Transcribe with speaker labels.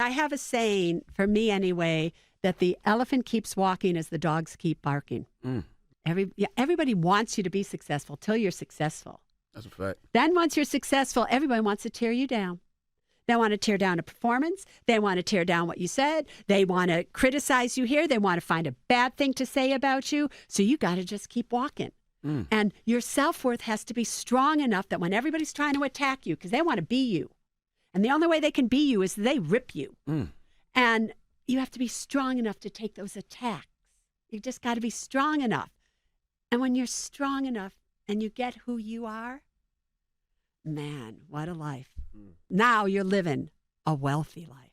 Speaker 1: I have a saying, for me anyway, that the elephant keeps walking as the dogs keep barking. Everybody wants you to be successful till you're successful.
Speaker 2: That's a fact.
Speaker 1: Then once you're successful, everybody wants to tear you down. They want to tear down a performance. They want to tear down what you said. They want to criticize you here. They want to find a bad thing to say about you. So you got to just keep walking. And your self-worth has to be strong enough that when everybody's trying to attack you, because they want to be you, and the only way they can be you is they rip you. And you have to be strong enough to take those attacks. You just got to be strong enough. And when you're strong enough and you get who you are, man, what a life. Now you're living a wealthy life.